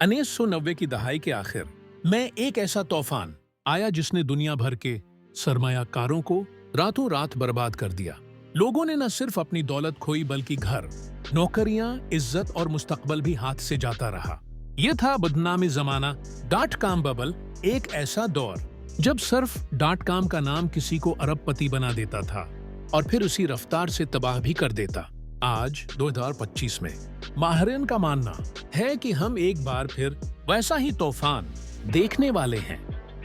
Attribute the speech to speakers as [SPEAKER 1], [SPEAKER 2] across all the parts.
[SPEAKER 1] 1990 की दहाई के आखिर में एक ऐसा तूफान आया जिसने दुनिया भर के सरमायाकारों को रातों रात बर्बाद कर दिया। लोगों ने न सिर्फ अपनी दौलत खोई बल्कि घर, नौकरियां, इज्जत और मुस्तकबल भी हाथ से जाता रहा। यह था बदनामी जमाना, .com बबल, एक ऐसा दौर जब सिर्फ .com का नाम किसी को अरबपति बना देता था और फिर उसी रफ्तार से तबाह भी कर देता। आज 2025 में माहिरीन का मानना है कि हम एक बार फिर वैसा ही तूफान देखने वाले हैं।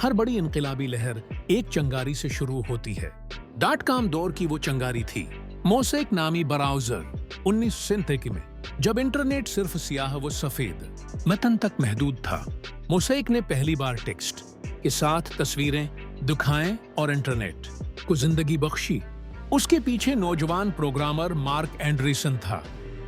[SPEAKER 1] हर बड़ी इनकलाबी लहर एक चंगारी से शुरू होती है। .com दौर की वो चंगारी थी मोज़ेक नामी ब्राउज़र 1993 में, जब इंटरनेट सिर्फ सियाह व सफेद मतन तक महदूद था। मोज़ेक ने पहली बार टेक्स्ट के साथ तस्वीरें, दुखाएं और इंटरनेट को जिंदगी बख्शी। उसके पीछे नौजवान प्रोग्रामर मार्क एंडरसन था,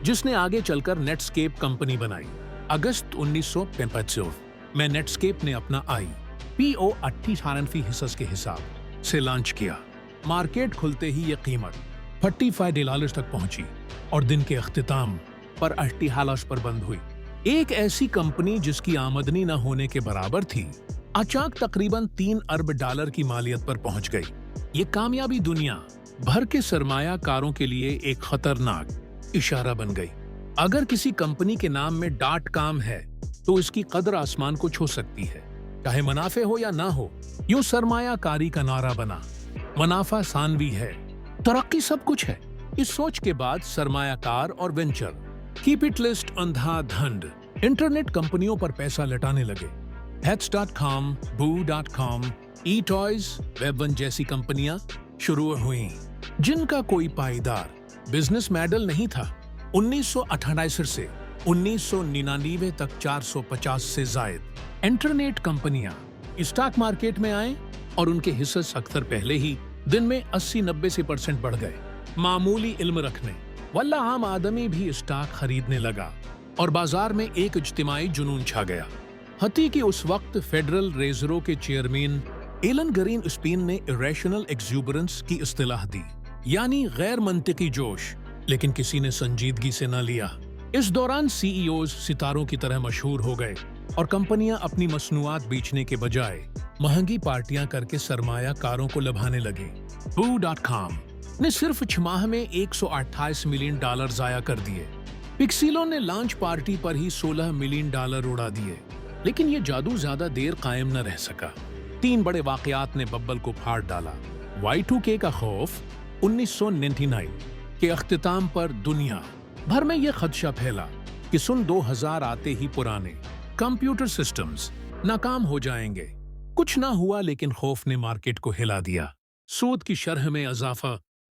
[SPEAKER 1] जिसने आगे चलकर नेटस्केप कंपनी बनाई। अगस्त 1995 में नेटस्केप ने अपना IPO 28 हिस्स के हिसाब से लॉन्च किया। मार्केट खुलते ही ये कीमत $45 तक पहुंची और दिन के अख्तिताम पर $80 पर बंद हुई। एक ऐसी कंपनी जिसकी आमदनी न होने के बराबर थी, अचानक तकरीबन $3 अरब की मालियत पर पहुंच गई। ये कामयाबी दुनिया भर के सरमायाकारों के लिए एक खतरनाक इशारा बन गई। अगर किसी कंपनी के नाम में .com है तो इसकी कदर आसमान को छू सकती है, चाहे मुनाफे हो या ना हो। यूं सरमायाकारी का नारा बना, मुनाफा सानवी है, तरक्की सब कुछ है। इस सोच के बाद सरमायाकार और वेंचर कैपिटलिस्ट अंधाधुंध इंटरनेट कंपनियों पर पैसा लटाने लगे। Hats.com, Boo.com, eToys, Web1 जैसी कंपनियां शुरू हुईं, जिनका कोई पाईदार बिजनेस मॉडल नहीं था। 1998 से 1999 तक 450 से जायद इंटरनेट कंपनियां स्टॉक मार्केट में आए और उनके हिस्से अक्सर पहले ही दिन में 80-90% बढ़ गए। मामूली इल्म रखने वाला आम आदमी भी स्टॉक खरीदने लगा और बाजार में एक इज्तिमाई जुनून छा गया। हती कि उस वक्त फेडरल रिजर्व के चेयरमैन एलन ग्रीनस्पैन ने इरेशनल एक्सूबरेंस की इस्तिलाह दी, यानी गैर मंतिकी जोश, लेकिन किसी ने संजीदगी से न लिया। इस दौरान CEOs सितारों की तरह मशहूर हो गए और कंपनियां अपनी मसनूआत बेचने के बजाय महंगी पार्टियां करके सरमायाकारों को लभाने लगे। Boo.com ने सिर्फ 6 माह में $128 मिलियन जाया कर दिए। पिक्सीलो ने लॉन्च पार्टी पर ही $16 मिलियन उड़ा दिए, लेकिन ये जादू ज्यादा देर कायम न रह सका। 3 बड़े वाकयात ने बब्बल को फाड़ डाला। Y2K का खौफ, 1999 के अख्तिताम पर दुनिया भर में यह खदशा फैला कि सन 2000 आते ही पुराने कंप्यूटर सिस्टम्स नाकाम हो जाएंगे। कुछ ना हुआ, लेकिन खौफ ने मार्केट को हिला दिया। सूद की शरह में इजाफा।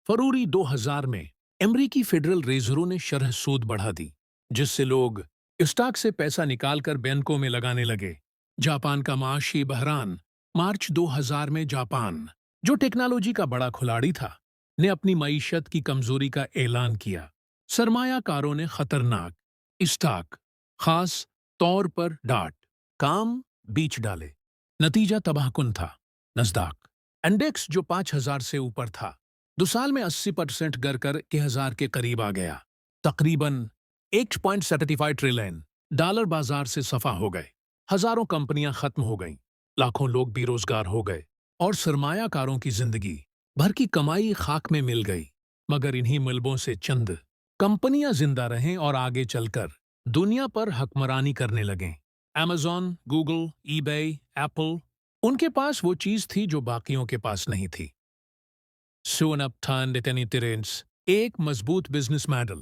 [SPEAKER 1] फरवरी 2000 में अमेरिकी फेडरल रिजर्व ने शरह सूद बढ़ा दी, जिससे लोग स्टॉक से पैसा निकालकर बैंकों में लगाने लगे। जापान का माशी बहरान। मार्च 2000 में जापान, जो टेक्नोलॉजी का बड़ा खिलाड़ी था, ने अपनी मईशत की कमजोरी का ऐलान किया। सरमायाकारों ने खतरनाक स्टॉक, खास तौर पर .com, बीच डाले। नतीजा तबाहकुन था। नस्दाक इंडेक्स, जो 5000 से ऊपर था, 2 साल में 80% गिर कर 1000 के करीब आ गया। तकरीबन $1.75 ट्रिलियन बाजार से सफा हो गए। हजारों कंपनियां खत्म हो गईं, लाखों लोग बेरोजगार हो गए और सरमायाकारों की जिंदगी भर की कमाई खाक में मिल गई। मगर इन्हीं मलबों से चंद कंपनियां जिंदा रहें और आगे चलकर दुनिया पर हुक्मरानी करने लगें। Amazon, Google, eBay, Apple, उनके पास वो चीज थी जो बाकियों के पास नहीं थी। सोन अप, एक मजबूत बिजनेस मॉडल।